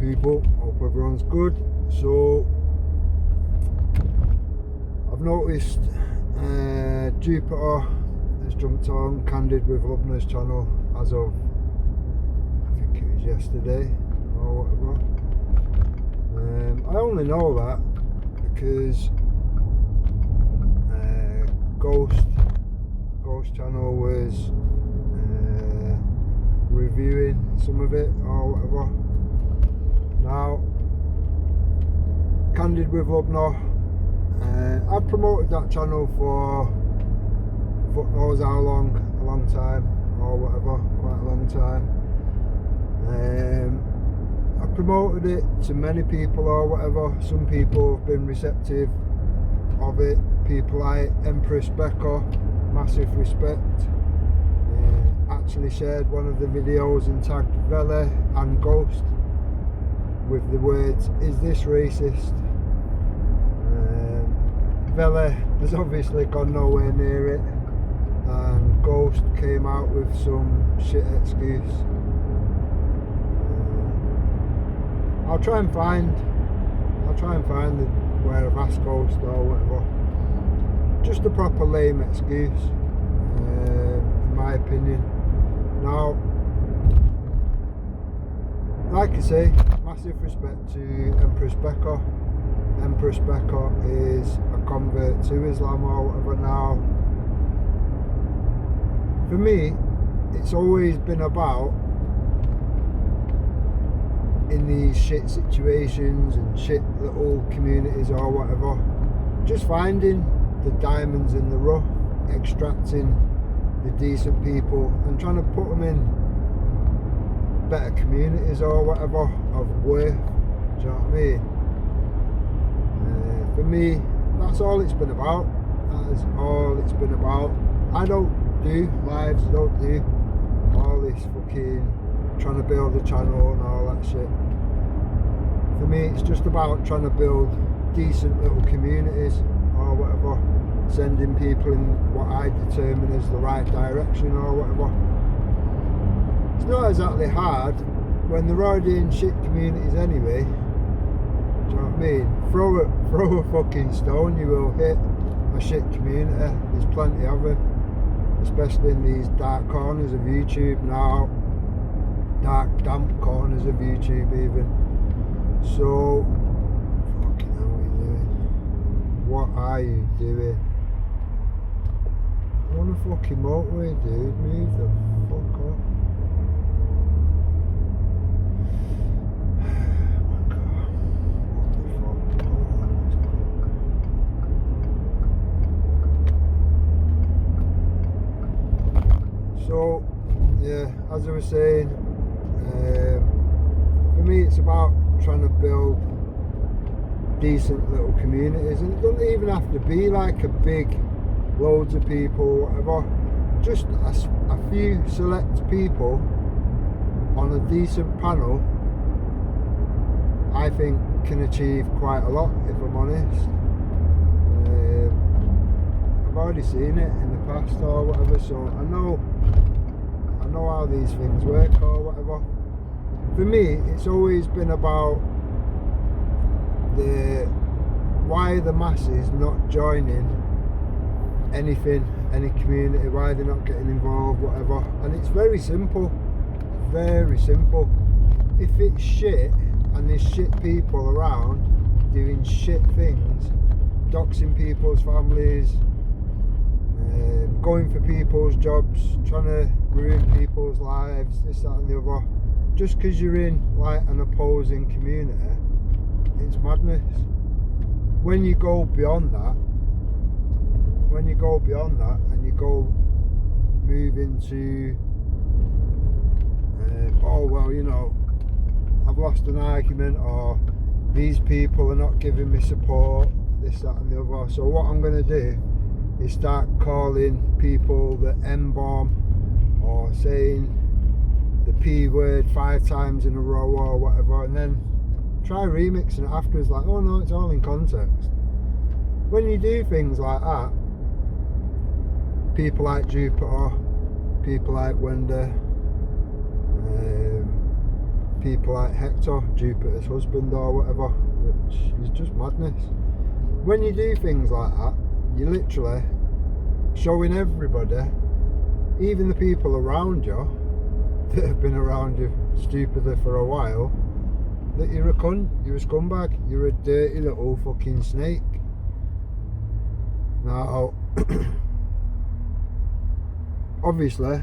people, hope everyone's good. So I've noticed Jupiter has jumped on Candid with Lubna's channel as of, I think it was yesterday or whatever. I only know that because Ghost channel was reviewing some of it or whatever. Now, Candid with Lubna, I've promoted that channel for fuck knows how long, a long time or whatever, quite a long time. I've promoted it to many people or whatever. Some people have been receptive of it. People like Empress Becca, massive respect. Actually shared one of the videos and tagged Vele and Ghost with the words, "Is this racist?" Vele has obviously gone nowhere near it, and Ghost came out with some shit excuse. I'll try and find where I've asked Ghost or whatever. Just a proper lame excuse, in my opinion. Now, like I say, massive respect to Empress Becca. Empress Becca is a convert to Islam or whatever now. For me, it's always been about, in these shit situations and shit little communities or whatever, just finding the diamonds in the rough, extracting the decent people and trying to put them in better communities or whatever of worth. Do you know what I mean? For me, that's all it's been about. That is all it's been about. I don't do lives, I don't do all this fucking trying to build a channel and all that shit. For me, it's just about trying to build decent little communities or whatever, sending people in what I determine as the right direction or whatever. It's not exactly hard when they're already in shit communities anyway. Do you know what I mean? Throw a fucking stone, you will hit a shit community. There's plenty of them, especially in these dark corners of YouTube now. Dark, damp corners of YouTube even. So, fucking hell, what are you doing? I'm on a fucking motorway, dude. Move the fuck off. So, yeah, as I was saying, for me it's about trying to build decent little communities, and it doesn't even have to be like a big, loads of people, whatever. Just a few select people on a decent panel, I think can achieve quite a lot, if I'm honest. I've already seen it in the past or whatever, so I know how these things work or whatever. For me, it's always been about why the masses not joining anything, any community, why they're not getting involved, whatever. And it's very simple, very simple. If it's shit and there's shit people around doing shit things, doxing people's families, going for people's jobs, trying to ruin people's lives, this, that and the other, just because you're in like an opposing community, it's madness. When you go beyond that, and you go move into oh well, you know, I've lost an argument, or these people are not giving me support, this, that and the other, so what I'm going to do is start calling people the M-bomb, or saying the P word 5 times in a row or whatever, and then try remixing it afterwards like, oh no, it's all in context. When you do things like that, people like Jupiter, people like Wendy, people like Hector, Jupiter's husband or whatever, which is just madness. When you do things like that, you're literally showing everybody, even the people around you that have been around you stupidly for a while, that you're a cunt, you're a scumbag, you're a dirty little fucking snake. Now, obviously,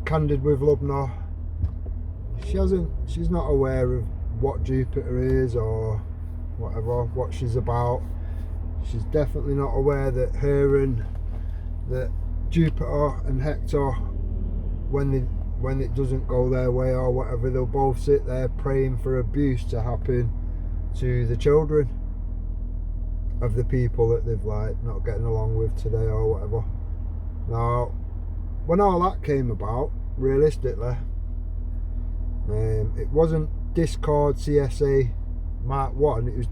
candid with Lubna, she's not aware of what Jupiter is or whatever, what she's about. She's definitely not aware that that Jupiter and Hector, when it doesn't go their way or whatever, they'll both sit there praying for abuse to happen to the children of the people that they've like not getting along with today or whatever. Now, when all that came about, realistically, it wasn't Discord CSA Mark 1, it was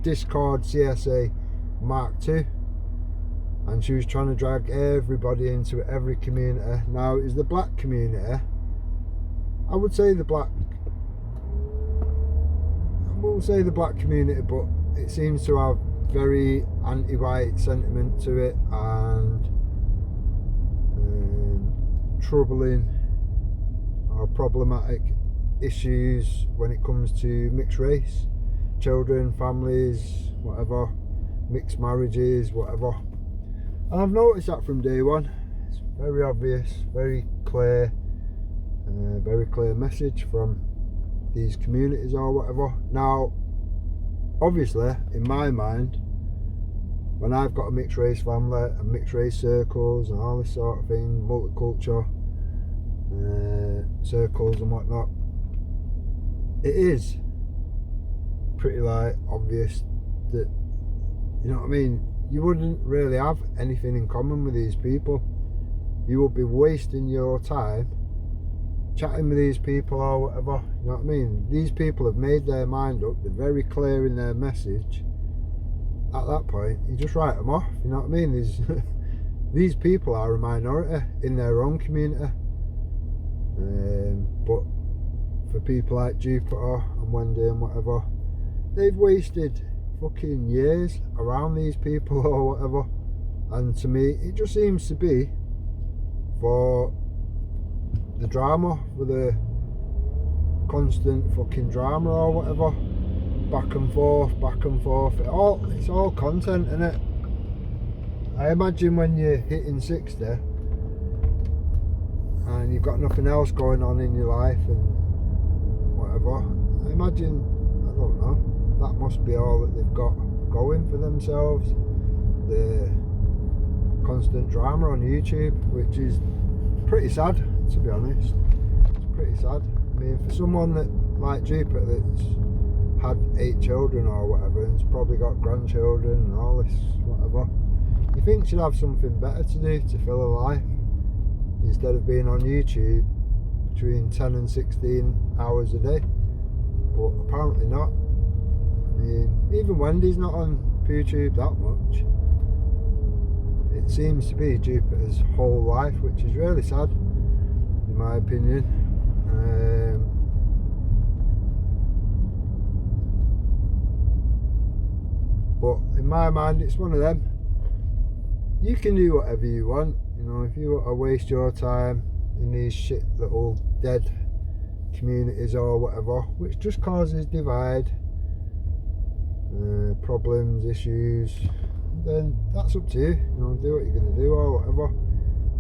Discord CSA Mark 2, and she was trying to drag everybody into every community. Now, it was the black community. I would say the black community, but it seems to have very anti-white sentiment to it, and troubling or problematic issues when it comes to mixed race children, families, whatever, mixed marriages, whatever. And I've noticed that from day one. It's very obvious, very clear message from these communities or whatever. Now, obviously, in my mind, when I've got a mixed race family and mixed race circles and all this sort of thing, multicultural circles and whatnot, it is pretty like obvious that, you know what I mean, you wouldn't really have anything in common with these people. You would be wasting your time chatting with these people or whatever, you know what I mean? These people have made their mind up, they're very clear in their message. At that point, you just write them off, you know what I mean? These people are a minority in their own community. But for people like Jupiter and Wendy and whatever, they've wasted fucking years around these people or whatever. And to me, it just seems to be for the drama, for the constant fucking drama or whatever, back and forth. It's all content, innit? I imagine when you're hitting 60 and you've got nothing else going on in your life and whatever, I imagine, I don't know, that must be all that they've got going for themselves. The constant drama on YouTube, which is pretty sad, to be honest. It's pretty sad. I mean, for someone that like Jupiter that's had 8 children or whatever and's probably got grandchildren and all this whatever, you think she'd have something better to do to fill her life instead of being on YouTube between 10 and 16 hours a day. But apparently not. I mean, even Wendy's not on YouTube that much. It seems to be Jupiter's whole life, which is really sad, in my opinion. But in my mind, it's one of them. You can do whatever you want, you know. If you want to waste your time in these shit little dead communities or whatever, which just causes divide, problems, issues, then that's up to you. You know, do what you're going to do or whatever.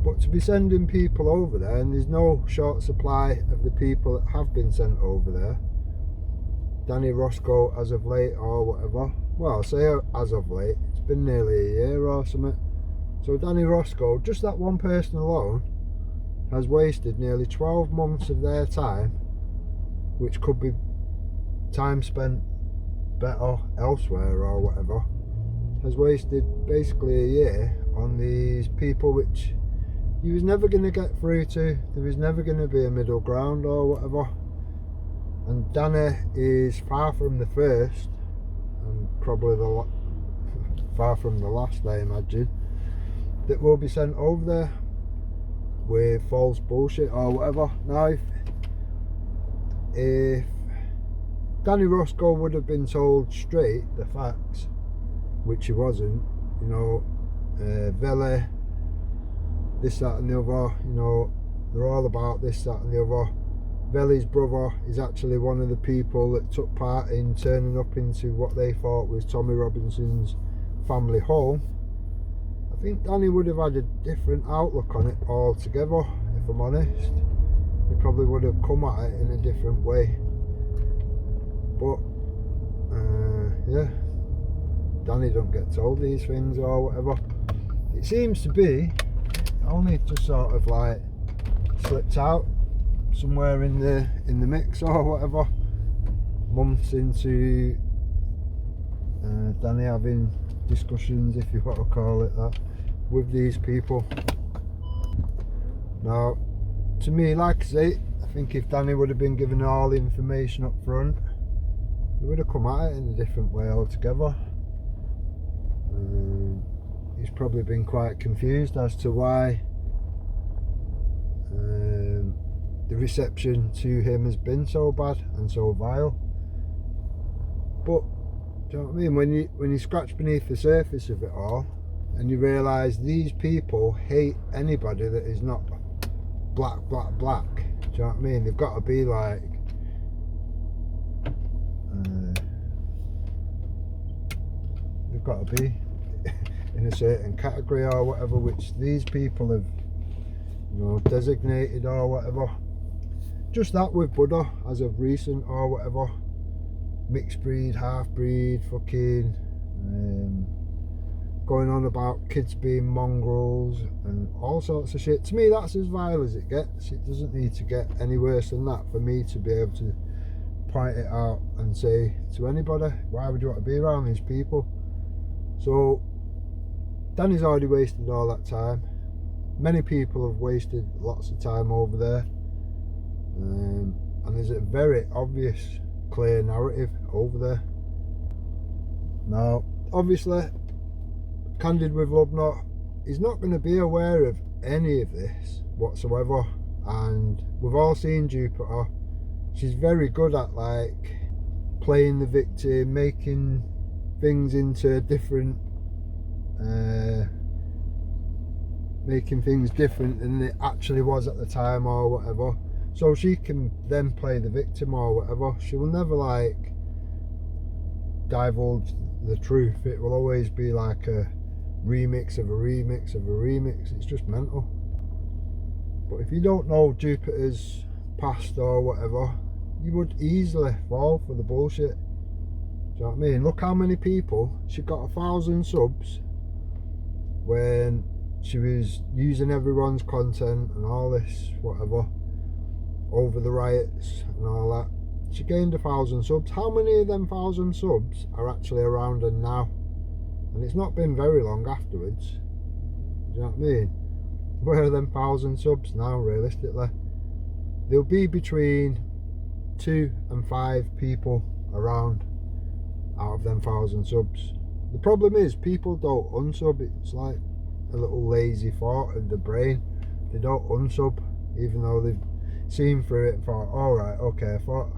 But to be sending people over there, and there's no short supply of the people that have been sent over there. Danny Roscoe, as of late or whatever, well, I'll say as of late, it's been nearly a year or something. So Danny Roscoe, just that one person alone, has wasted nearly 12 months of their time, which could be time spent better elsewhere or whatever, has wasted basically a year on these people which he was never going to get through to. There was never going to be a middle ground or whatever. And Danny is far from the first, and probably far from the last, I imagine, that will be sent over there with false bullshit or whatever. Now, if Danny Roscoe would have been told straight the facts, which he wasn't, you know, Vele, this, that and the other, you know, they're all about this, that and the other. Vele's brother is actually one of the people that took part in turning up into what they thought was Tommy Robinson's family home. I think Danny would have had a different outlook on it altogether, if I'm honest. He probably would have come at it in a different way. But yeah, Danny don't get told these things or whatever. It seems to be only just sort of like slipped out somewhere in the mix or whatever, months into Danny having discussions, if you want to call it that, with these people. Now, to me, like I say, I think if Danny would have been given all the information up front, he would have come at it in a different way altogether. He's probably been quite confused as to why the reception to him has been so bad and so vile. But do you know what I mean? When you scratch beneath the surface of it all, and you realise these people hate anybody that is not black. Do you know what I mean? They've got to be like they've got to be in a certain category or whatever, which these people have, you know, designated or whatever. Just that with Buddha as of recent or whatever, mixed breed, half breed, fucking going on about kids being mongrels and all sorts of shit. To me, that's as vile as it gets. It doesn't need to get any worse than that for me to be able to point it out and say to anybody, why would you want to be around these people? So Danny's already wasted all that time. Many people have wasted lots of time over there, and there's a very obvious, clear narrative over there. Now, obviously, Candid with Lubna is not going to be aware of any of this whatsoever, and we've all seen Jupiter. She's very good at like playing the victim, making things into different making things different than it actually was at the time or whatever, so she can then play the victim or whatever. She will never like divulge the truth. It will always be like a remix of a remix of a remix. It's just mental. But if you don't know Jupiter's past or whatever, you would easily fall for the bullshit. Do you know what I mean? Look how many people, she got 1,000 subs when she was using everyone's content and all this whatever over the riots and all that. She gained 1,000 subs. How many of them 1,000 subs are actually around her now? And it's not been very long afterwards. Do you know what I mean? Where are them 1,000 subs now, realistically? There'll be between 2 and 5 people around out of them 1,000 subs. The problem is people don't unsub. It's like a little lazy thought of the brain. They don't unsub even though they've seen through it and thought, alright, okay, I thought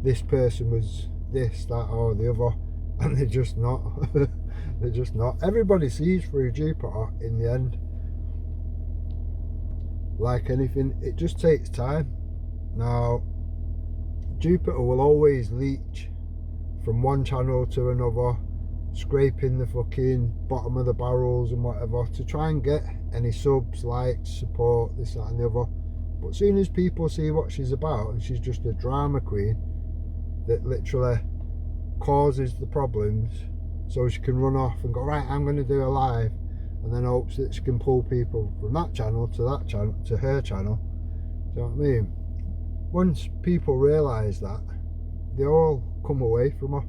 this person was this, that or the other, and they're just not. They're just not. Everybody sees through Jupiter in the end. Like anything, it just takes time. Now, Jupiter will always leech from one channel to another, scraping the fucking bottom of the barrels and whatever to try and get any subs, likes, support, this, that and the other. But as soon as people see what she's about, and she's just a drama queen that literally causes the problems, so she can run off and go, right, I'm going to do a live, and then hopes that she can pull people from that channel to her channel. Do you know what I mean? Once people realise that, they all come away from her.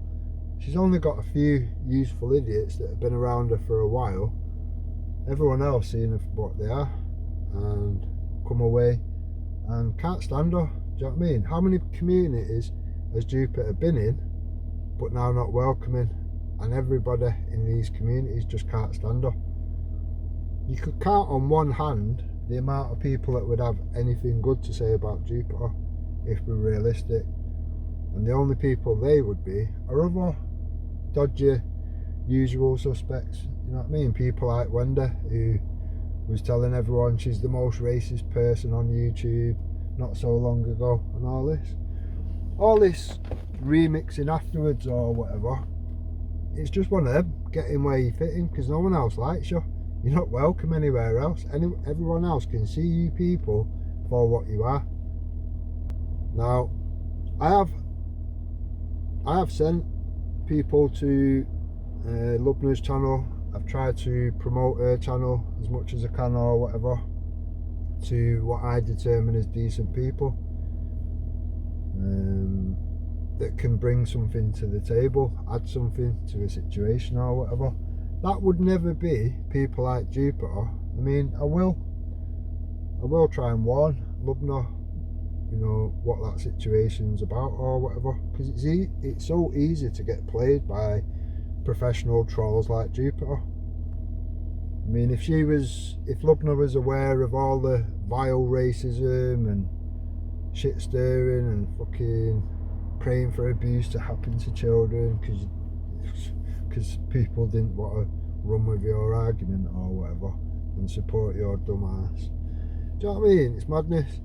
She's only got a few useful idiots that have been around her for a while. Everyone else seeing what they are and come away and can't stand her. Do you know what I mean? How many communities has Jupiter been in but now not welcoming, and everybody in these communities just can't stand her? You could count on one hand the amount of people that would have anything good to say about Jupiter if we're realistic. And the only people they would be are other dodgy usual suspects, you know what I mean? People like Wendy, who was telling everyone she's the most racist person on YouTube not so long ago, and all this remixing afterwards or whatever. It's just one of them, getting where you fit in, because no one else likes you. You're not welcome anywhere else. Everyone else can see you people for what you are. Now, I have sent people to Lubna's channel. I've tried to promote her channel as much as I can or whatever, to what I determine as decent people that can bring something to the table, add something to a situation or whatever. That would never be people like Jupiter. I mean, I will try and warn Lubna, you know, what that situation's about or whatever, because it's so easy to get played by professional trolls like Jupiter. I mean, if Lubna was aware of all the vile racism and shit stirring and fucking praying for abuse to happen to children because people didn't want to run with your argument or whatever and support your dumb ass. Do you know what I mean? It's madness.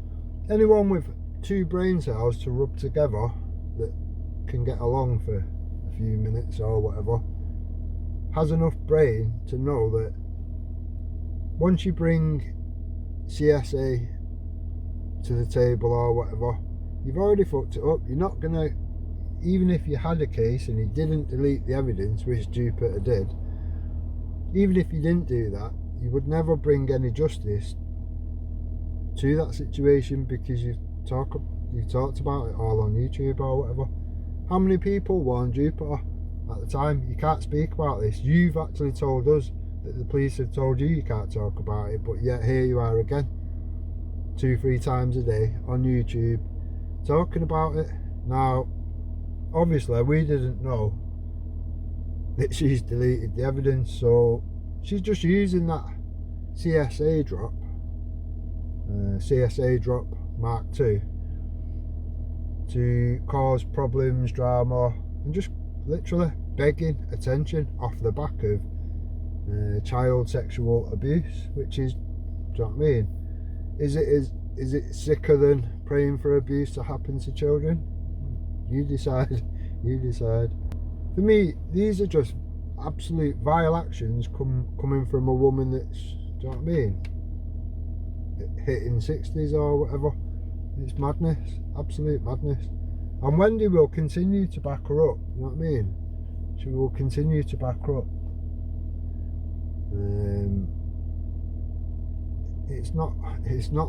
Anyone with 2 brain cells to rub together that can get along for a few minutes or whatever has enough brain to know that once you bring CSA to the table or whatever, you've already fucked it up. You're not gonna, even if you had a case and he didn't delete the evidence, which Jupiter did, even if you didn't do that, you would never bring any justice to that situation, because you talked about it all on YouTube or whatever. How many people warned Jupiter at the time? You can't speak about this. You've actually told us that the police have told you can't talk about it, but yet here you are again 2-3 times a day on YouTube talking about it. Now, obviously we didn't know that she's deleted the evidence, so she's just using that CSA drop Mark II to cause problems, drama, and just literally begging attention off the back of child sexual abuse, which is, do you know what I mean? Is it sicker than praying for abuse to happen to children? You decide. You decide. For me, these are just absolute vile actions coming from a woman that's, do you know what I mean, hitting 60s or whatever. It's madness, absolute madness. And Wendy will continue to back her up, you know what I mean? She will continue to back her up. It's not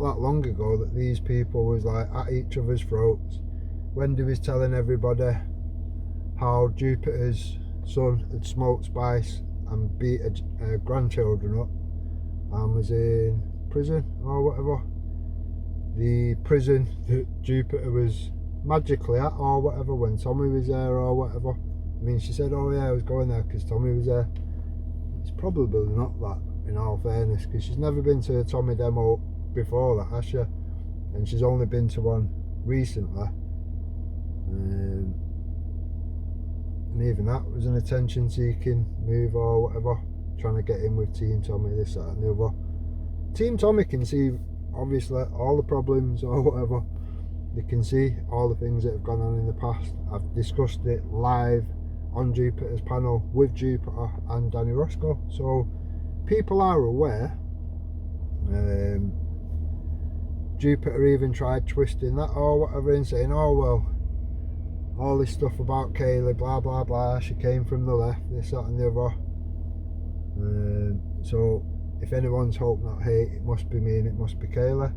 that long ago that these people was like at each other's throats. Wendy was telling everybody how Jupiter's son had smoked spice and beat her grandchildren up and was in prison or whatever. The prison that Jupiter was magically at or whatever when Tommy was there or whatever. I mean, she said, oh yeah, I was going there because Tommy was there. It's probably not that, in all fairness, because she's never been to a Tommy demo before that, has she? And she's only been to one recently. And even that was an attention-seeking move or whatever, trying to get in with Team Tommy, this, that and the other. Team Tommy can see, obviously, all the problems or whatever. They can see all the things that have gone on in the past. I've discussed it live on Jupiter's panel with Jupiter and Danny Roscoe, so people are aware. Jupiter even tried twisting that or whatever and saying, oh well, all this stuff about Kaylee, blah blah blah, she came from the left, this, that and the other. So if anyone's hope not hate, it must be me and it must be Kaylee.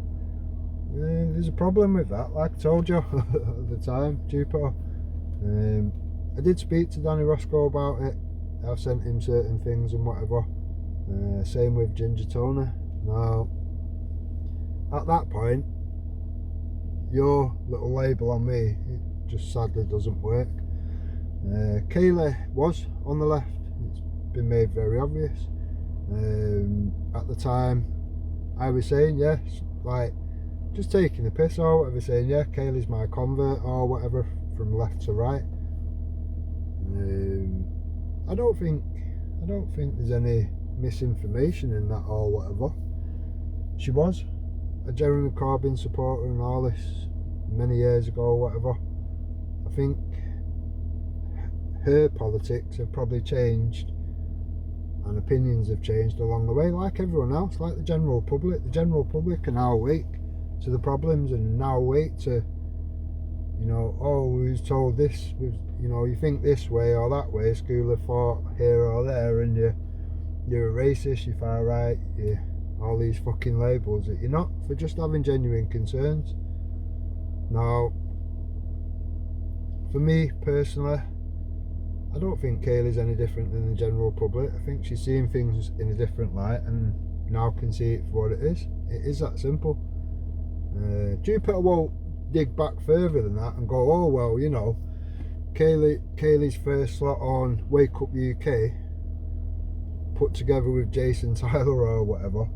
There's a problem with that, like I told you at the time, Jupiter. I did speak to Danny Roscoe about it. I've sent him certain things and whatever. Same with Ginger Tony. Now, at that point, your little label on me, it just sadly doesn't work. Kaylee was on the left. It's been made very obvious. At the time, I was saying, yes, like, just taking the piss or whatever, saying, yeah, Kaylee's my convert or whatever, from left to right. I don't think there's any misinformation in that or whatever. She was a Jeremy Corbyn supporter and all this many years ago or whatever. I think her politics have probably changed and opinions have changed along the way, like everyone else, like the general public. The general public are now awake to the problems and now awake to, you know, oh, we was told this, you know, you think this way or that way, school of thought here or there, and you're a racist, you're far right, you're all these fucking labels that you're not, for just having genuine concerns. Now, for me personally, I don't think Kaylee's any different than the general public. I think she's seeing things in a different light and now can see it for what it is. It is that simple. Jupiter won't dig back further than that and go, oh well, you know, Kaylee's first slot on Wake Up UK, put together with Jason Tyler or whatever,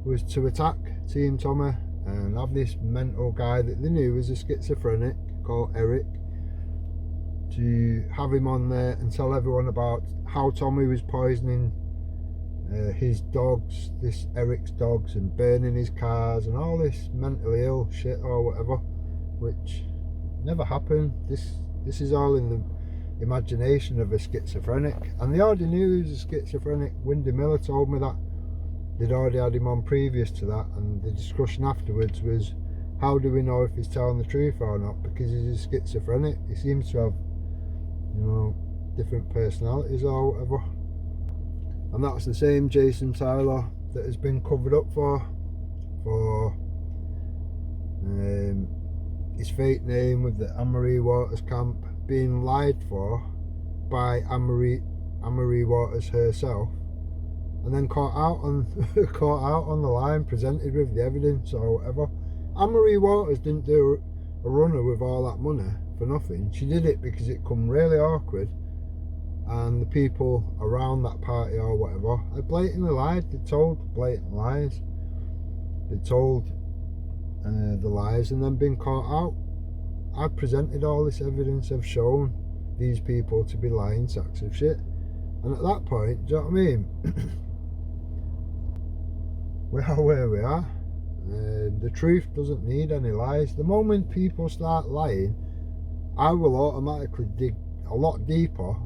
was to attack Team Tommy and have this mental guy that they knew was a schizophrenic called Eric, to have him on there and tell everyone about how Tommy was poisoning his dogs, this Eric's dogs, and burning his cars and all this mentally ill shit or whatever, which never happened. This is all in the imagination of a schizophrenic, and they already knew he was a schizophrenic. Windy Miller told me that they'd already had him on previous to that, and the discussion afterwards was, how do we know if he's telling the truth or not? Because he's a schizophrenic. He seems to have, you know, different personalities or whatever. And that's the same Jason Tyler that has been covered up for his fake name with the Anne-Marie Waters camp being lied for by Anne-Marie Waters herself, and then caught out on the line, presented with the evidence or whatever. Anne-Marie Waters didn't do a runner with all that money for nothing. She did it because it come really awkward, and the people around that party or whatever had blatantly lied. They told blatant lies. They told the lies and then been caught out. I've presented all this evidence. I've shown these people to be lying sacks of shit. And at that point, do you know what I mean? We are where we are. The truth doesn't need any lies. The moment people start lying, I will automatically dig a lot deeper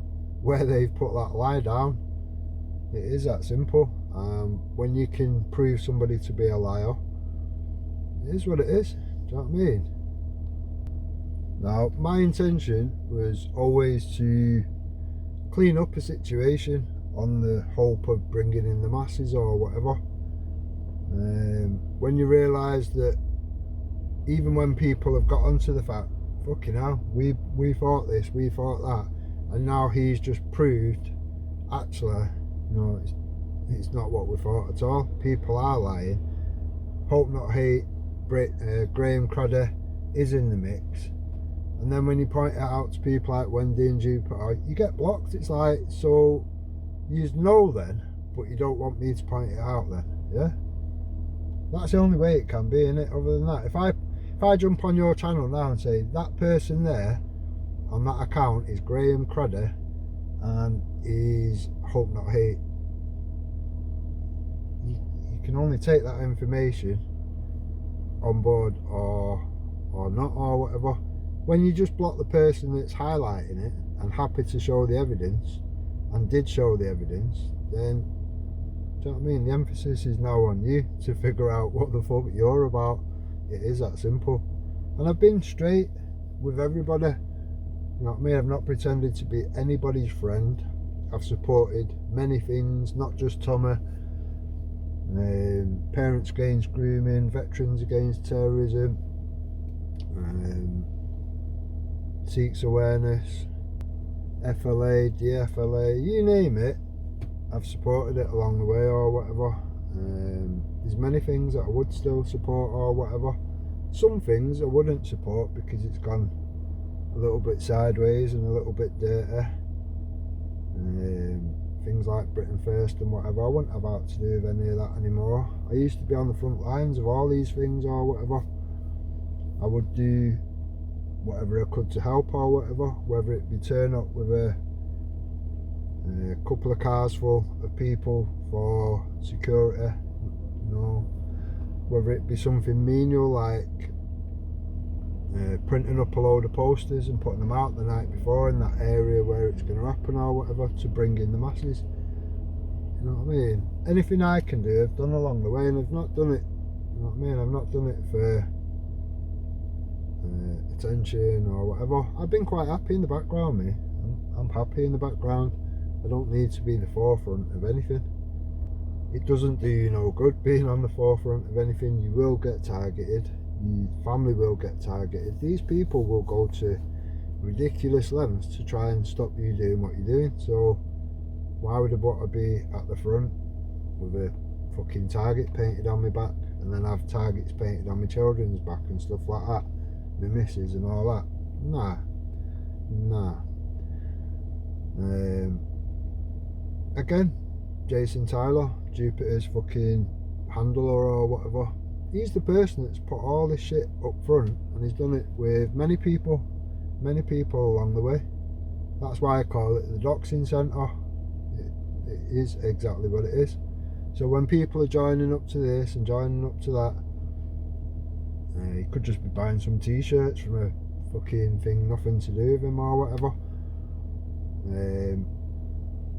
where they've put that lie down. It is that simple. When you can prove somebody to be a liar, it is what it is. Do you know what I mean? Now, my intention was always to clean up a situation on the hope of bringing in the masses or whatever. When you realise that even when people have got onto the fact, fucking hell, we thought this, we thought that, and now he's just proved, actually, you know, it's not what we thought at all. People are lying. Hope Not Hate, Graham Cradder is in the mix. And then when you point it out to people like Wendy and Jupiter, you get blocked. It's like, so you know then, but you don't want me to point it out then, yeah? That's the only way it can be, innit? Other than that, if I jump on your channel now and say that person there on that account is Graham Cradder and is Hope Not Hate, you can only take that information on board or not or whatever. When you just block the person that's highlighting it and happy to show the evidence and did show the evidence, then, do you know what I mean? The emphasis is now on you to figure out what the fuck you're about. It is that simple. And I've been straight with everybody. You know what I mean? I've not pretended to be anybody's friend. I've supported many things, not just Tommy. Parents Against Grooming, Veterans Against Terrorism, Seeks Awareness, FLA, DFLA, you name it, I've supported it along the way or whatever. There's many things that I would still support or whatever. Some things I wouldn't support because it's gone a little bit sideways and a little bit dirty. Things like Britain First and whatever, I wouldn't have out to do with any of that anymore. I used to be on the front lines of all these things or whatever, I would do whatever I could to help or whatever, whether it be turn up with a couple of cars full of people for security, you know, whether it be something menial like printing up a load of posters and putting them out the night before in that area where it's going to happen or whatever, to bring in the masses. You know what I mean? Anything I can do, I've done along the way, and I've not done it, you know what I mean, I've not done it for attention or whatever. I've been quite happy in the background, me. I'm happy in the background. I don't need to be the forefront of anything. It doesn't do you no good being on the forefront of anything. You will get targeted. Your family will get targeted. These people will go to ridiculous lengths to try and stop you doing what you're doing. So why would I want to be at the front with a fucking target painted on my back, and then have targets painted on my children's back and stuff like that, my missus and all that? Nah. Again, Jason Tyler, Jupiter's fucking handler or whatever, he's the person that's put all this shit up front, and he's done it with many people along the way. That's why I call it the doxing centre. It is exactly what it is. So when people are joining up to this and joining up to that, he could just be buying some t-shirts from a fucking thing nothing to do with him or whatever.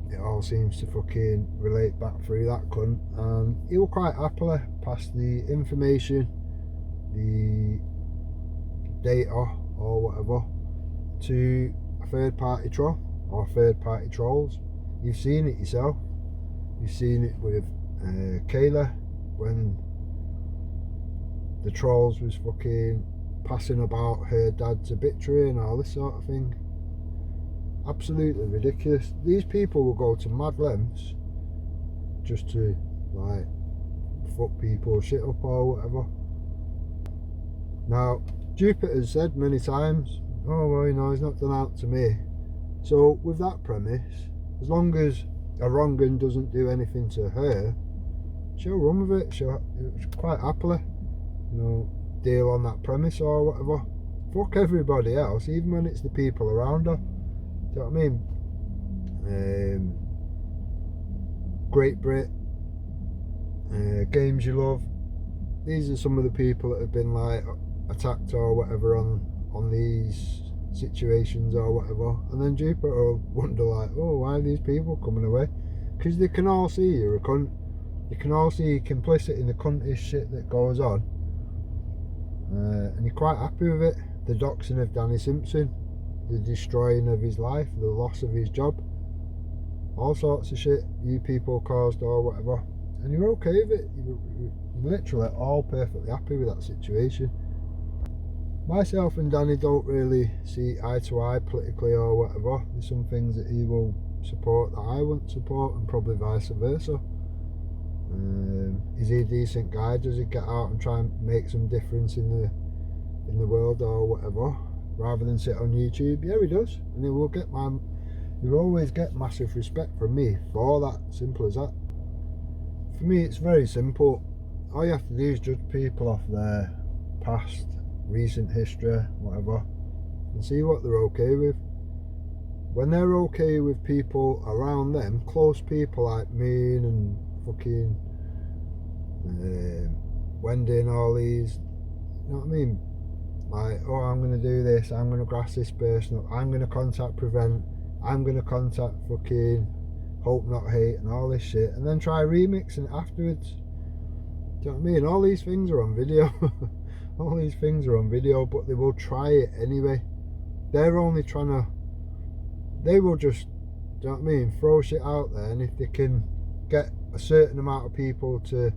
It all seems to fucking relate back through that cunt, and he will quite happily pass the information, the data or whatever, to a third party troll or third party trolls. You've seen it yourself. You've seen it with Kayla, when the trolls was fucking passing about her dad's obituary and all this sort of thing. Absolutely ridiculous. These people will go to mad lengths just to like fuck people shit up or whatever. Now Jupiter's said many times, oh well, you know, he's not done out to me. So with that premise, as long as a wrong'un doesn't do anything to her, she'll run with it. She'll quite happily, you know, deal on that premise or whatever. Fuck everybody else, even when it's the people around her. Do you know what I mean? Great Brit, Games You Love. These are some of the people that have been like attacked or whatever on these situations or whatever, and then Jupiter will wonder like, oh, why are these people coming away? Because they can all see you're a cunt. You can all see you're complicit in the cuntish shit that goes on, and you're quite happy with it. The doxing of Danny Simpson, the destroying of his life, the loss of his job, all sorts of shit you people caused or whatever, and you're okay with it. You're literally all perfectly happy with that situation. Myself and Danny don't really see eye to eye politically or whatever. There's some things that he will support that I won't support, and probably vice versa. Is he a decent guy? Does he get out and try and make some difference in the world or whatever, rather than sit on YouTube? Yeah, he does, and he will always get massive respect from me for that. Simple as that. For me, it's very simple. All you have to do is judge people off their past, recent history, whatever, and see what they're okay with. When they're okay with people around them, close people like me and fucking Wendy and all these, you know what I mean? Like, oh, I'm going to do this, I'm going to grass this person up, I'm going to contact Prevent, I'm going to contact fucking Hope Not Hate and all this shit, and then try remixing it afterwards. Do you know what I mean? All these things are on video. All these things are on video, but they will try it anyway. They're only trying to, they will just, do you know what I mean, throw shit out there, and if they can get a certain amount of people to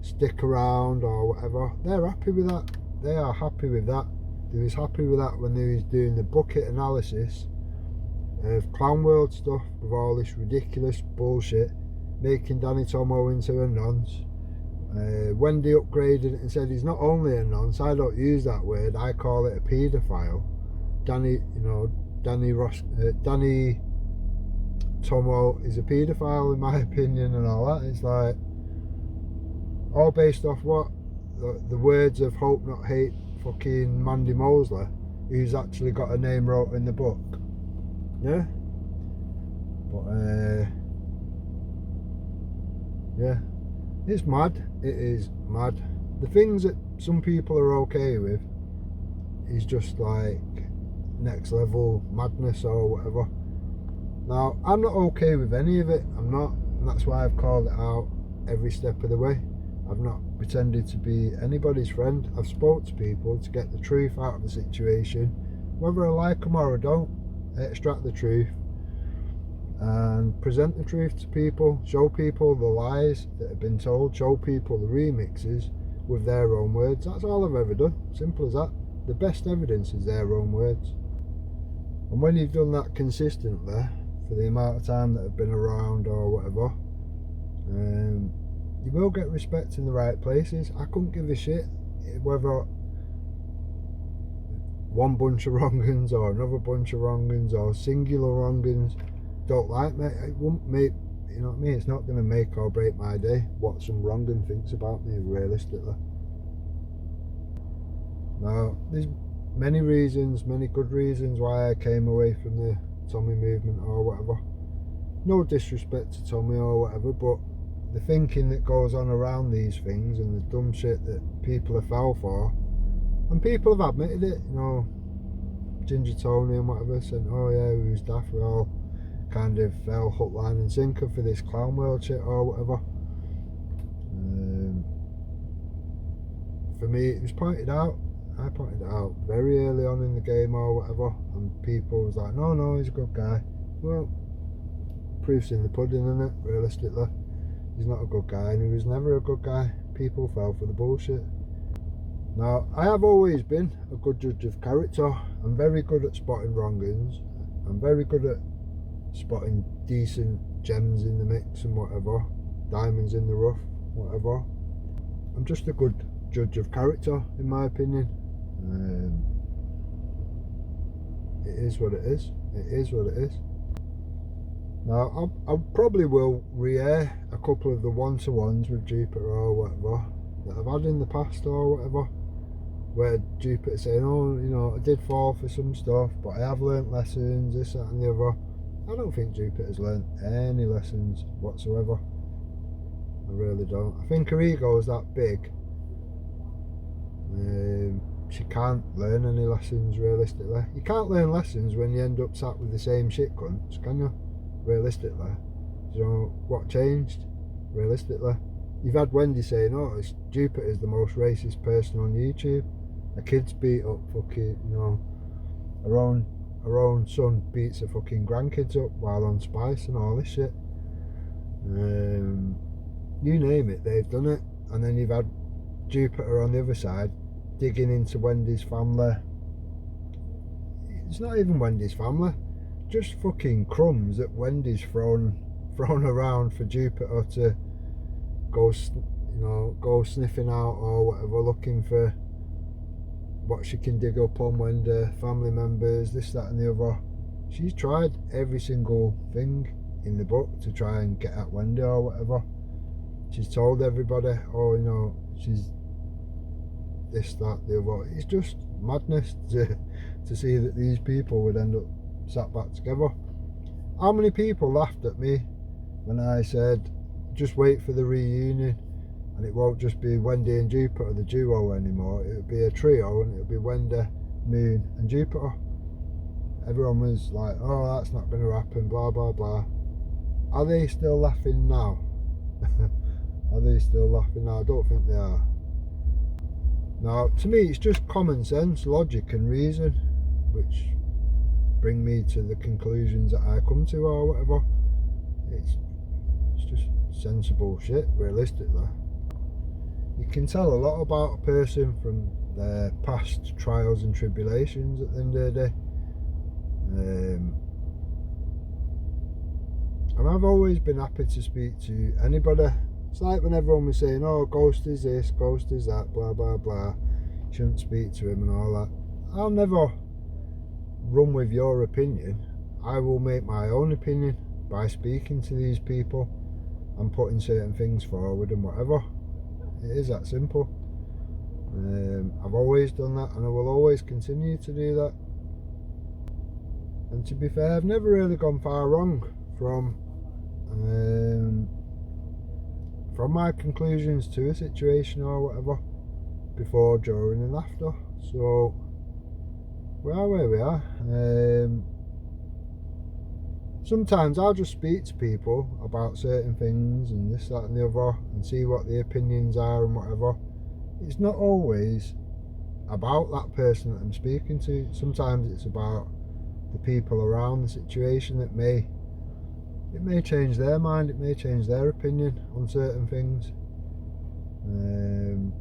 stick around or whatever, they're happy with that. They are happy with that. They was happy with that when they was doing the bucket analysis of Clown World stuff with all this ridiculous bullshit, making Danny Tomo into a nonce. Wendy upgraded it and said he's not only a nonce. I don't use that word, I call it a paedophile. Danny, you know, Danny Tomo is a paedophile in my opinion and all that. It's like all based off what? The words of Hope Not Hate fucking Mandy Mosley, who's actually got her name wrote in the book. Yeah? But, yeah. It's mad. It is mad. The things that some people are okay with is just like next level madness or whatever. Now, I'm not okay with any of it. I'm not. And that's why I've called it out every step of the way. I've not pretended to be anybody's friend. I've spoke to people to get the truth out of the situation. Whether I like them or I don't, I extract the truth and present the truth to people, show people the lies that have been told, show people the remixes with their own words. That's all I've ever done. Simple as that. The best evidence is their own words. And when you've done that consistently for the amount of time that I've been around or whatever, you will get respect in the right places. I couldn't give a shit whether one bunch of wrong'uns or another bunch of wrong'uns or singular wrong'uns don't like me. It won't make, you know what I mean? It's not going to make or break my day what some wrong'un thinks about me, realistically. Now, there's many reasons, many good reasons why I came away from the Tommy movement or whatever. No disrespect to Tommy or whatever, but the thinking that goes on around these things and the dumb shit that people have fell for, and people have admitted it, you know, Ginger Tony and whatever said, oh yeah, we was daft, we all kind of fell hook, line and sinker for this clown world shit or whatever. For me, it was pointed out. I pointed it out very early on in the game or whatever, and people was like, no, he's a good guy. Well, proof's in the pudding, isn't it, realistically? He's not a good guy, and he was never a good guy. People fell for the bullshit. Now, I have always been a good judge of character. I'm very good at spotting wrong'uns. I'm very good at spotting decent gems in the mix and whatever, diamonds in the rough, whatever. I'm just a good judge of character, in my opinion. It is what it is. It is what it is. Now, I probably will re-air a couple of the one-to-ones with Jupiter or whatever that I've had in the past or whatever, where Jupiter saying, oh, you know, I did fall for some stuff, but I have learnt lessons, this, that and the other. I don't think Jupiter's learnt any lessons whatsoever. I really don't. I think her ego is that big. She can't learn any lessons, realistically. You can't learn lessons when you end up sat with the same shit cunts, can you? Realistically. So what changed? Realistically. You've had Wendy saying, oh, Jupiter's the most racist person on YouTube. A kid's beat up fucking, you know, her own son beats her fucking grandkids up while on Spice and all this shit. You name it, they've done it. And then you've had Jupiter on the other side digging into Wendy's family. It's not even Wendy's family, just fucking crumbs that Wendy's thrown around for Jupiter to go, you know, go sniffing out or whatever, looking for what she can dig up on Wendy, family members, this, that and the other. She's tried every single thing in the book to try and get at Wendy or whatever. She's told everybody, oh, you know, she's this, that, the other. It's just madness to see that these people would end up sat back together. How many people laughed at me when I said, just wait for the reunion and it won't just be Wendy and Jupiter, the duo anymore. It'll be a trio and it'll be Wendy, Moon and Jupiter. Everyone was like, oh, that's not going to happen, blah, blah, blah. Are they still laughing now? Are they still laughing now? I don't think they are. Now, to me, it's just common sense, logic and reason, which bring me to the conclusions that I come to or whatever. It's just sensible shit, realistically. You can tell a lot about a person from their past trials and tribulations at the end of the day. And I've always been happy to speak to anybody. It's like when everyone was saying, oh, Ghost is this, Ghost is that, blah, blah, blah. Shouldn't speak to him and all that. I'll never run with your opinion. I will make my own opinion by speaking to these people and putting certain things forward and whatever. It is that simple. I've always done that, and I will always continue to do that. And to be fair, I've never really gone far wrong from my conclusions to a situation or whatever, before, during and after. So we are where we are. Sometimes I'll just speak to people about certain things and this, that and the other, and see what the opinions are and whatever. It's not always about that person that I'm speaking to. Sometimes it's about the people around the situation that may change their mind, it may change their opinion on certain things. And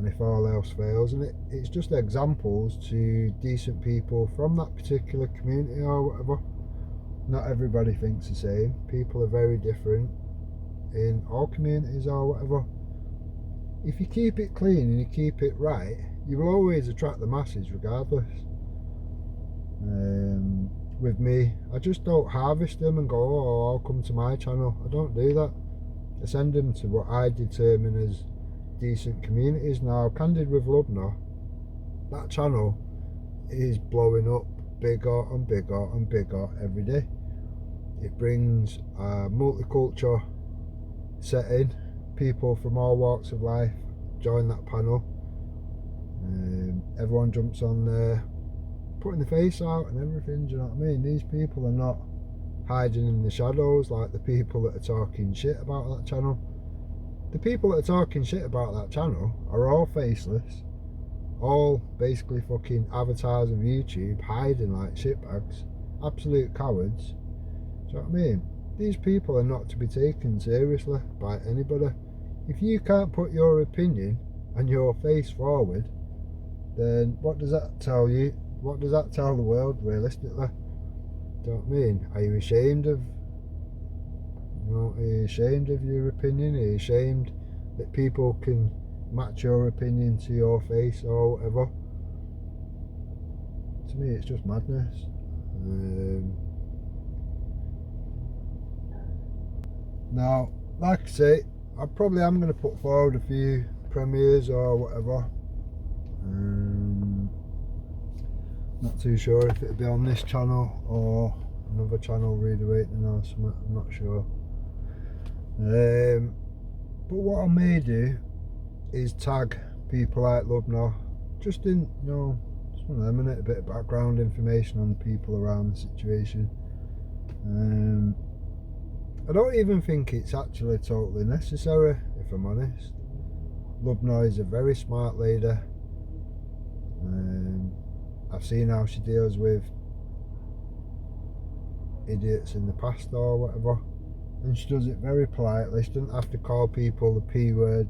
if all else fails, and it's just examples to decent people from that particular community or whatever. Not everybody thinks the same. People are very different in all communities or whatever. If you keep it clean and you keep it right, you will always attract the masses regardless. With me, I just don't harvest them and go, oh, I'll come to my channel. I don't do that. I send them to what I determine as decent communities. Now, Candid with Lubna, that channel is blowing up bigger and bigger and bigger every day. It brings a multicultural setting. People from all walks of life join that panel. Everyone jumps on there, putting the face out and everything, do you know what I mean? These people are not hiding in the shadows like the people that are talking shit about that channel. The people that are talking shit about that channel are all faceless, all basically fucking avatars of YouTube, hiding like shitbags, absolute cowards. Do you know what I mean? These people are not to be taken seriously by anybody. If you can't put your opinion and your face forward, then what does that tell you? What does that tell the world realistically? Do you know what I mean? Are you ashamed of, are you ashamed of your opinion? Are you ashamed that people can match your opinion to your face or whatever? To me, it's just madness. Now, like I say, I probably am going to put forward a few premieres or whatever. Not too sure if it'll be on this channel or another channel, Reawakening or something, I'm not sure. But what I may do is tag people like Lubna, just in, just one of them, a bit of background information on the people around the situation. I don't even think it's actually totally necessary, if I'm honest. Lubna is a very smart lady. I've seen how she deals with idiots in the past or whatever, and she does it very politely. She doesn't have to call people the P word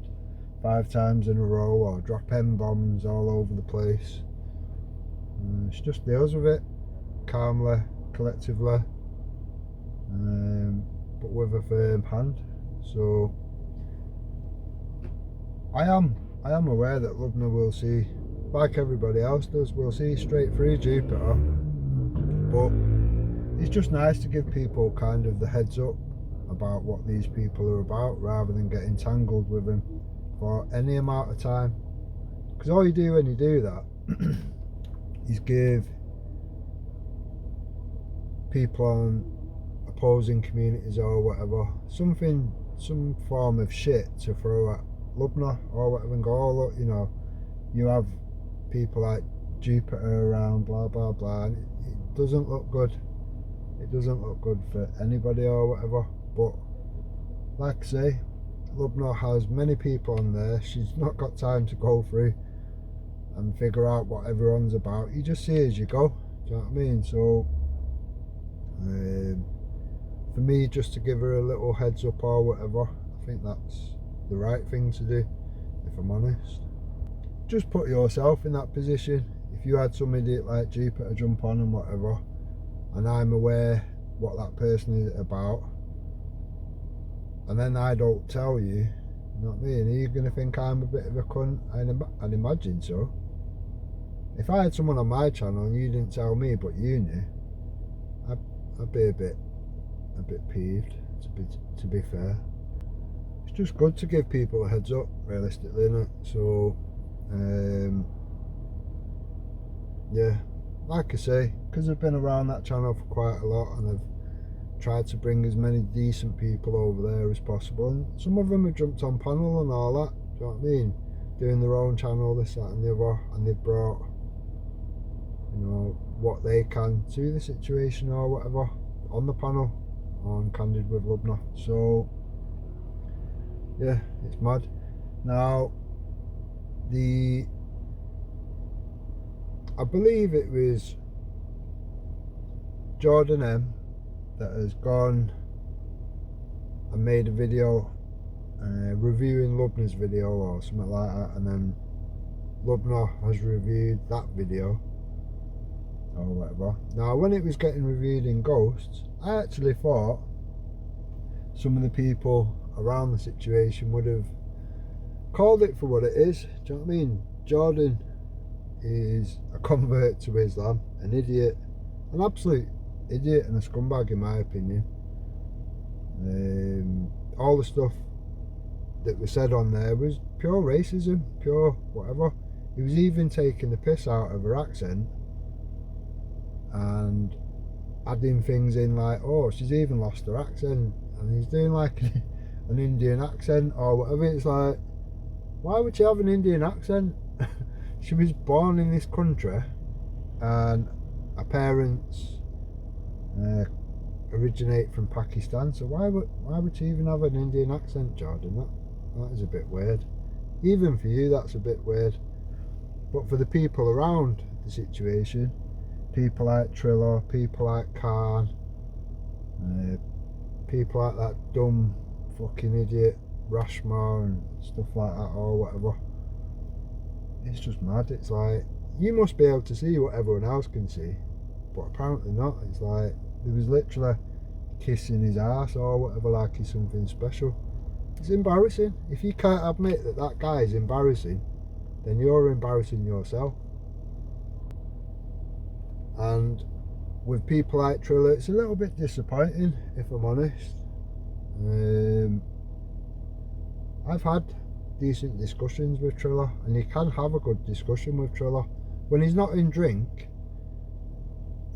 5 times in a row or drop M-bombs all over the place. She just deals with it calmly, collectively, but with a firm hand. So I am aware that Lubna will see, like everybody else does, will see straight through Jupiter, but it's just nice to give people kind of the heads up about what these people are about, rather than get entangled with them for any amount of time. Because all you do when you do that is give people on opposing communities or whatever some form of shit to throw at Lubna or whatever, and go, oh look, you have people like Jupiter around, blah blah blah, and it doesn't look good. It doesn't look good for anybody or whatever. But like I say, Lubna has many people on there. She's not got time to go through and figure out what everyone's about. You just see as you go, do you know what I mean? So for me, just to give her a little heads up or whatever, I think that's the right thing to do, if I'm honest. Just put yourself in that position. If you had some idiot like Jupiter jump on and whatever, and I'm aware what that person is about, and then I don't tell you, you know what I mean? Are you going to think I'm a bit of a cunt? I'd imagine so. If I had someone on my channel and you didn't tell me but you knew, I'd be a bit peeved, to be fair. It's just good to give people a heads up, realistically, isn't it? So yeah, like I say, because I've been around that channel for quite a lot, and I've tried to bring as many decent people over there as possible, and some of them have jumped on panel and all that, do you know what I mean, doing their own channel, this, that and the other, and they've brought, you know, what they can to the situation or whatever on the panel on Candid with Lubna. So yeah, it's mad. Now I believe it was Jordan M that has gone and made a video reviewing Lubna's video or something like that, and then Lubna has reviewed that video or whatever. Now when it was getting reviewed in Ghosts, I actually thought some of the people around the situation would have called it for what it is. Do you know what I mean? Jordan is a convert to Islam, an idiot, an absolute idiot and a scumbag in my opinion. All the stuff that was said on there was pure racism, pure whatever. He was even taking the piss out of her accent and adding things in like, oh, she's even lost her accent, and he's doing like an Indian accent or whatever. It's like, why would she have an Indian accent? She was born in this country and her parents originate from Pakistan, so why would she even have an Indian accent, Jordan? That is a bit weird. Even for you, that's a bit weird. But for the people around the situation, people like Triller, people like Khan, people like that dumb fucking idiot Rashmar and stuff like that or whatever, it's just mad. It's like, you must be able to see what everyone else can see, but apparently not. It's like there was literally kissing his ass or whatever, like he's something special. It's embarrassing. If you can't admit that that guy is embarrassing, then you're embarrassing yourself. And with people like Triller, it's a little bit disappointing, if I'm honest. I've had decent discussions with Triller, and you can have a good discussion with Triller. When he's not in drink,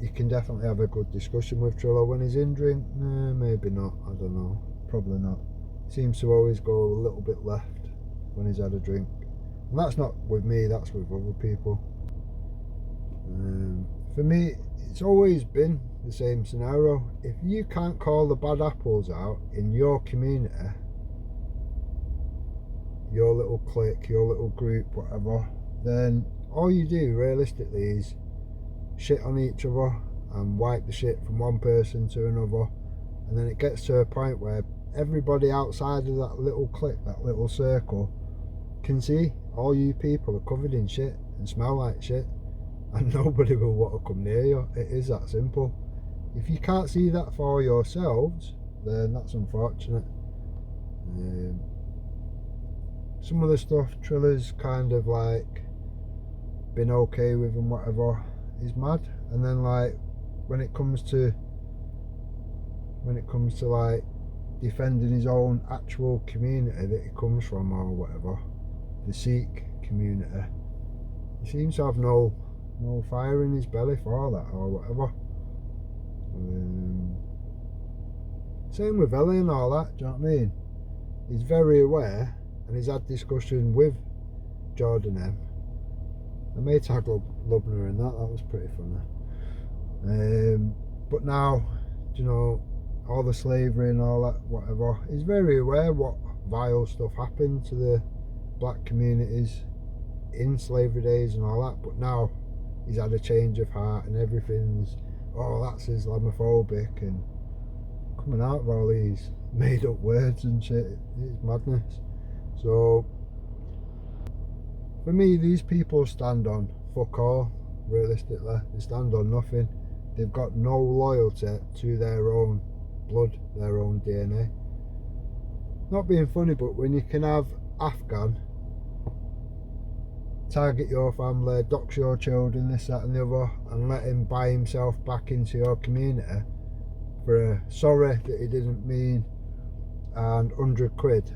you can definitely have a good discussion with Triller. When he's in drink, maybe not, I don't know, probably not. Seems to always go a little bit left when he's had a drink. And that's not with me, that's with other people. For me, it's always been the same scenario. If you can't call the bad apples out in your community, your little clique, your little group, whatever, then all you do realistically is shit on each other and wipe the shit from one person to another, and then it gets to a point where everybody outside of that little clique, that little circle, can see all you people are covered in shit and smell like shit, and nobody will want to come near you. It is that simple. If you can't see that for yourselves, then that's unfortunate. Some of the stuff Triller's kind of like been okay with and whatever is mad, and then like when it comes to like defending his own actual community that he comes from or whatever, the Sikh community, he seems to have no fire in his belly for that or whatever. Same with Ellie and all that, do you know what I mean? He's very aware, and he's had discussion with Jordan M. I may tag Lubna in that was pretty funny. But now, you know, all the slavery and all that, whatever, he's very aware what vile stuff happened to the black communities in slavery days and all that, but now he's had a change of heart and everything's, oh, that's Islamophobic, and coming out of all these made up words and shit. It's madness. So for me, these people stand on fuck all, realistically. They stand on nothing. They've got no loyalty to their own blood, their own DNA. Not being funny, but when you can have Afghan target your family, dox your children, this, that and the other, and let him buy himself back into your community for a sorry that he didn't mean and 100 quid,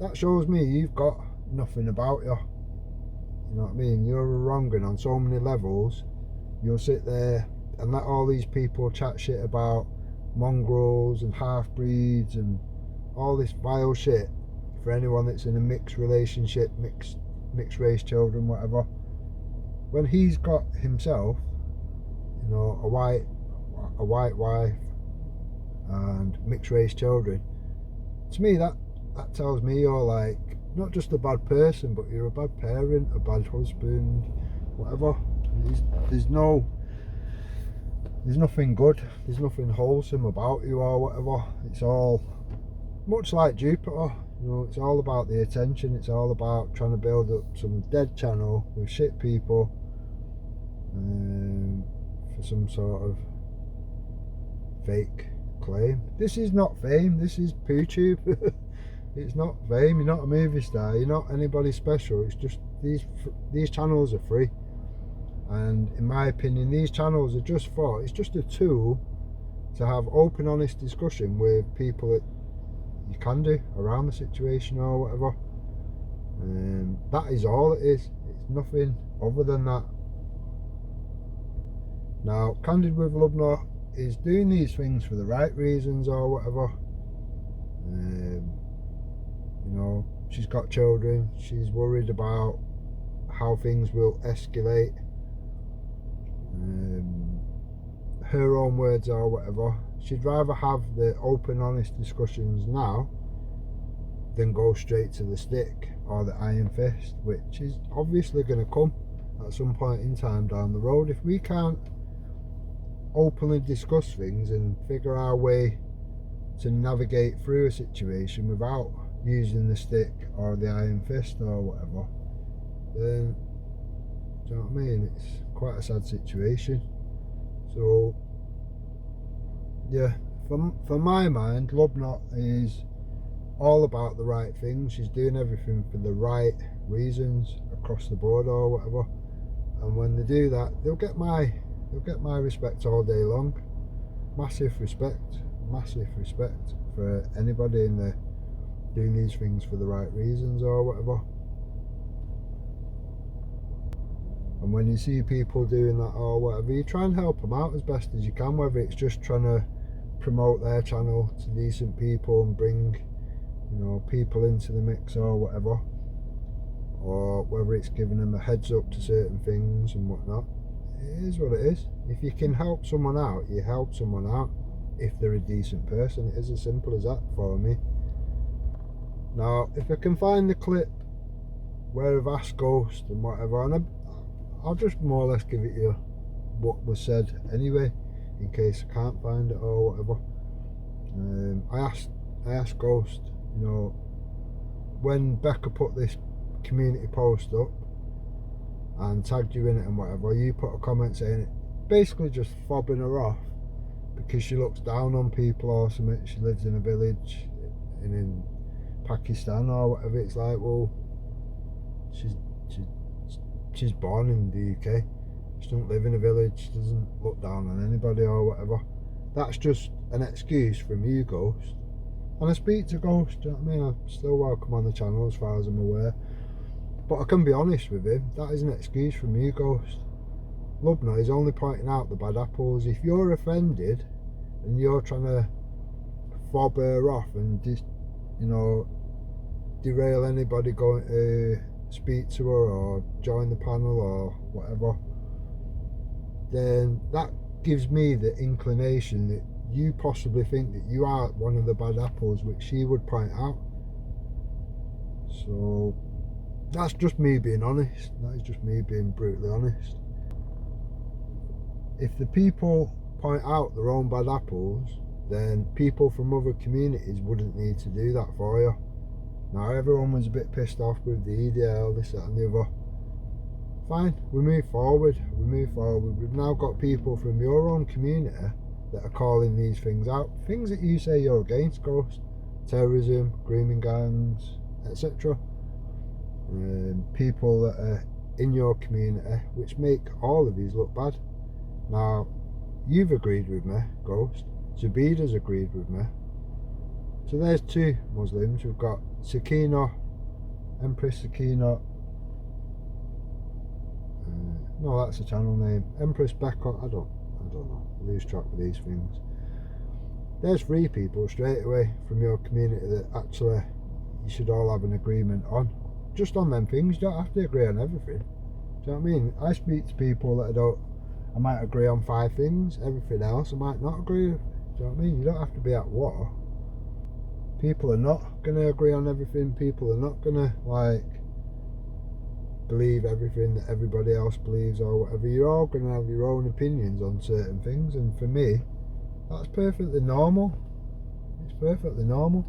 that shows me you've got nothing about you. You know what I mean? You're a wrong'un on so many levels. You'll sit there and let all these people chat shit about mongrels and half-breeds and all this vile shit for anyone that's in a mixed relationship, mixed race children, whatever. When he's got himself, you know, a white wife and mixed race children, to me that tells me you're like not just a bad person, but you're a bad parent, a bad husband, whatever. There's nothing good, there's nothing wholesome about you or whatever. It's all much like Jupiter, you know, it's all about the attention, it's all about trying to build up some dead channel with shit people for some sort of fake claim. This is not fame, this is PooTube. It's not fame, you're not a movie star, you're not anybody special. It's just these channels are free, and in my opinion these channels are just it's just a tool to have open, honest discussion with people that you can do around the situation or whatever. That is all it is. It's nothing other than that. Now, Candid with Lubna is doing these things for the right reasons or whatever. You know, she's got children, she's worried about how things will escalate. Her own words or whatever, she'd rather have the open, honest discussions now than go straight to the stick or the iron fist, which is obviously going to come at some point in time down the road. If we can't openly discuss things and figure our way to navigate through a situation without using the stick or the iron fist or whatever, then, do you know what I mean? It's quite a sad situation. So yeah, for my mind, Lubna is all about the right things. She's doing everything for the right reasons across the board or whatever. And when they do that, they'll get my respect all day long. Massive respect for anybody in there doing these things for the right reasons or whatever. And when you see people doing that or whatever, you try and help them out as best as you can, whether it's just trying to promote their channel to decent people and bring, you know, people into the mix or whatever, or whether it's giving them a heads up to certain things and whatnot. It is what it is. If you can help someone out, you help someone out if they're a decent person. It is as simple as that for me. Now, if I can find the clip where I've asked Ghost and whatever, and I'll just more or less give it you what was said anyway, in case I can't find it or whatever. I asked Ghost, you know, when Becca put this community post up and tagged you in it and whatever, you put a comment saying it, basically just fobbing her off because she looks down on people or something. She lives in a village in Pakistan or whatever. It's like, well, she's born in the UK, she doesn't live in a village, she doesn't look down on anybody or whatever. That's just an excuse from you, Ghost. And I speak to Ghost, do you know what I mean? I'm still welcome on the channel as far as I'm aware, but I can be honest with him, that is an excuse from you, Ghost. Lubna is only pointing out the bad apples. If you're offended and you're trying to fob her off and just, you know, derail anybody going to speak to her or join the panel or whatever, then that gives me the inclination that you possibly think that you are one of the bad apples, which she would point out. So that's just me being honest. That is just me being brutally honest. If the people point out their own bad apples, then people from other communities wouldn't need to do that for you. Now, everyone was a bit pissed off with the EDL, this, that and the other. Fine, we move forward. We've now got people from your own community that are calling these things out. Things that you say you're against, Ghost. Terrorism, grooming gangs, etc. People that are in your community, which make all of these look bad. Now, you've agreed with me, Ghost. Zubida's agreed with me. So there's two Muslims. We've got Sakina, Empress Sakina. No, that's a channel name. Empress Becca. I don't know. I lose track with these things. There's 3 people straight away from your community that actually you should all have an agreement on. Just on them things. You don't have to agree on everything. Do you know what I mean? I speak to people that I might agree on 5 things. Everything else I might not agree with. Do you know what I mean? You don't have to be at war. People are not going to agree on everything. People are not going to like believe everything that everybody else believes or whatever. You're all going to have your own opinions on certain things, and for me, that's perfectly normal. It's perfectly normal.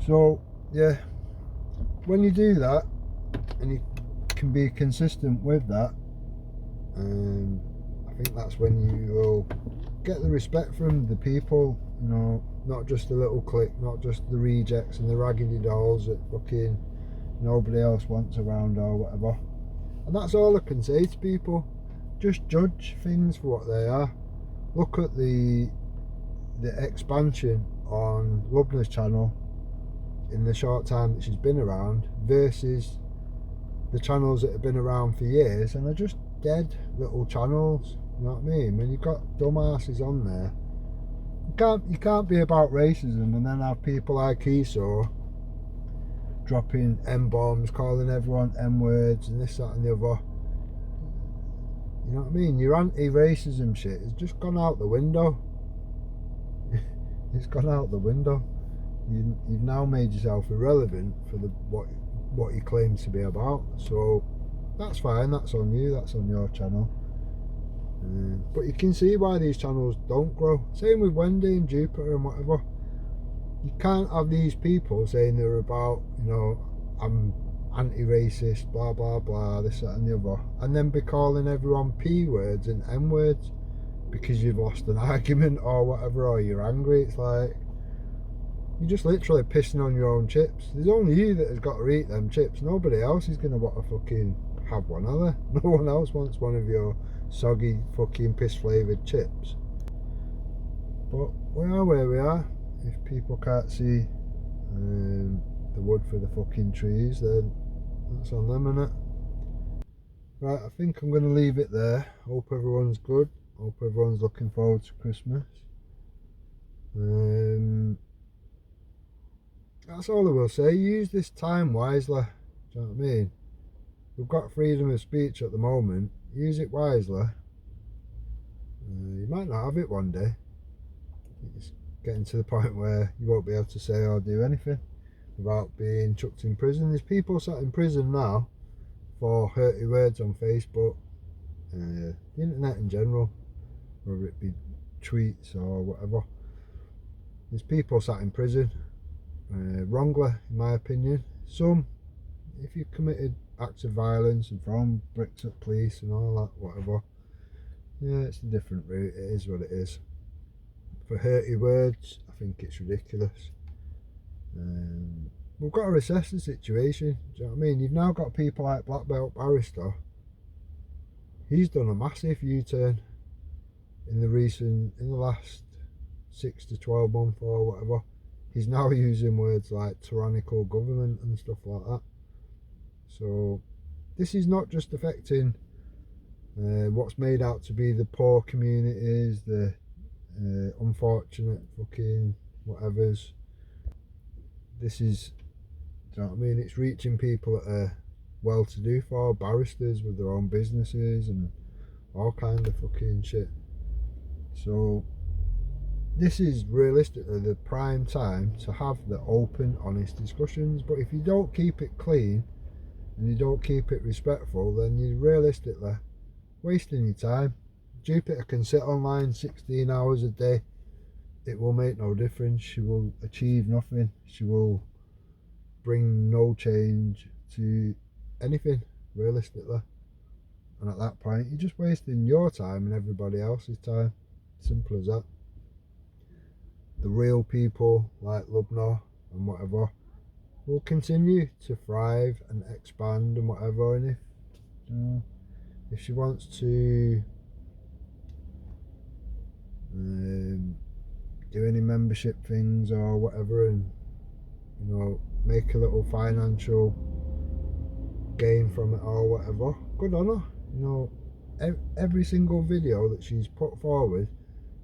So yeah, when you do that and you can be consistent with that, I think that's when you will get the respect from the people, you know, not just the little clique, not just the rejects and the raggedy dolls that fucking nobody else wants around or whatever. And that's all I can say to people. Just judge things for what they are. Look at the expansion on Lubna's channel in the short time that she's been around versus the channels that have been around for years and are just dead little channels. You know what I mean? When you've got dumbasses on there, you can't be about racism and then have people like Esau dropping M-bombs, calling everyone M-words and this, that and the other. You know what I mean? Your anti-racism shit has just gone out the window. It's gone out the window. You've now made yourself irrelevant for what you claim to be about. So that's fine, that's on you, that's on your channel. But you can see why these channels don't grow. Same with Wendy and Jupiter and whatever. You can't have these people saying they're about, you know, I'm anti-racist, blah blah blah, this, that and the other, and then be calling everyone P words and M words because you've lost an argument or whatever, or you're angry. It's like, you're just literally pissing on your own chips. There's only you that has got to eat them chips. Nobody else is going to want to fucking have one, are they? No one else wants one of your soggy fucking piss flavoured chips. But we are where we are. If people can't see the wood for the fucking trees, then that's on them, innit? Right, I think I'm going to leave it there. Hope everyone's good. Hope everyone's looking forward to Christmas. That's all I will say. Use this time wisely. Do you know what I mean? We've got freedom of speech at the moment. Use it wisely. You might not have it one day. It's getting to the point where you won't be able to say or do anything without being chucked in prison. There's people sat in prison now for hurty words on Facebook, the internet in general, whether it be tweets or whatever. There's people sat in prison wrongly, in my opinion. Some, if you've committed acts of violence and thrown bricks at police and all that, whatever, yeah, it's a different route. It is what it is. For hurty words, I think it's ridiculous. We've got to assess the situation. Do you know what I mean? You've now got people like Black Belt Barrister. He's done a massive U-turn in the last 6 to 12 months or whatever. He's now using words like tyrannical government and stuff like that. So this is not just affecting what's made out to be the poor communities, the unfortunate fucking whatevers. This is, do you know what I mean? It's reaching people that are well-to-do, for barristers with their own businesses and all kind of fucking shit. So this is realistically the prime time to have the open, honest discussions. But if you don't keep it clean and you don't keep it respectful, then you're realistically wasting your time. Jupiter can sit online 16 hours a day. It will make no difference. She will achieve nothing. She will bring no change to anything, realistically. And at that point, you're just wasting your time and everybody else's time. Simple as that. The real people like Lubna and whatever will continue to thrive and expand and whatever. And if she wants to do any membership things or whatever, and you know, make a little financial gain from it or whatever. Good on her. You know, every single video that she's put forward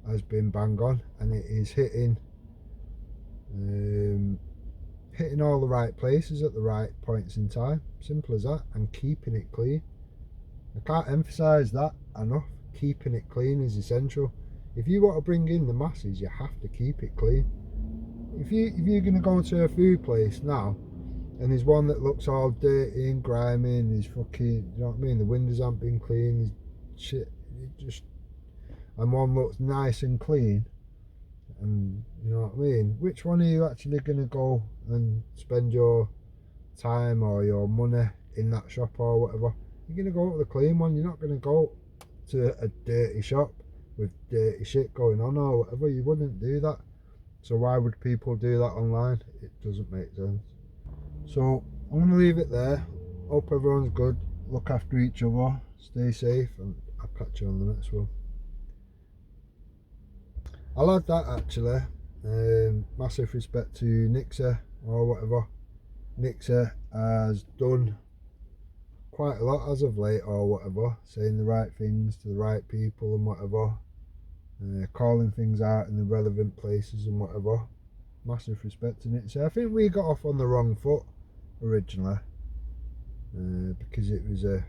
has been bang on, and it is hitting all the right places at the right points in time. Simple as that. And keeping it clean. I can't emphasize that enough. Keeping it clean is essential. If you want to bring in the masses, you have to keep it clean. If you're going to go to a food place now and there's one that looks all dirty and grimy and there's fucking, you know what I mean, the windows haven't been clean, there's shit, and one looks nice and clean, and you know what I mean, which one are you actually going to go and spend your time or your money in that shop or whatever? You're going to go to the clean one. You're not going to go to a dirty shop with dirty shit going on or whatever. You wouldn't do that. So why would people do that online? It doesn't make sense. So I'm going to leave it there. Hope everyone's good. Look after each other. Stay safe, and I'll catch you on the next one. I'll add that actually. Massive respect to Nixa or whatever. Nixa has done quite a lot as of late or whatever, saying the right things to the right people and whatever, calling things out in the relevant places and whatever. Massive respect to Nixa. I think we got off on the wrong foot originally, because it was a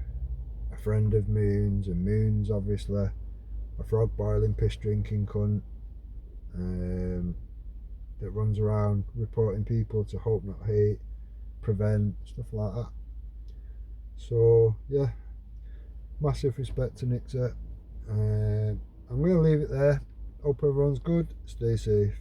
friend of Moon's, and Moon's obviously a frog boiling, piss drinking cunt that runs around reporting people to Hope Not Hate, Prevent, stuff like that. So yeah, massive respect to Nixa. I'm going to leave it there. Hope everyone's good. Stay safe.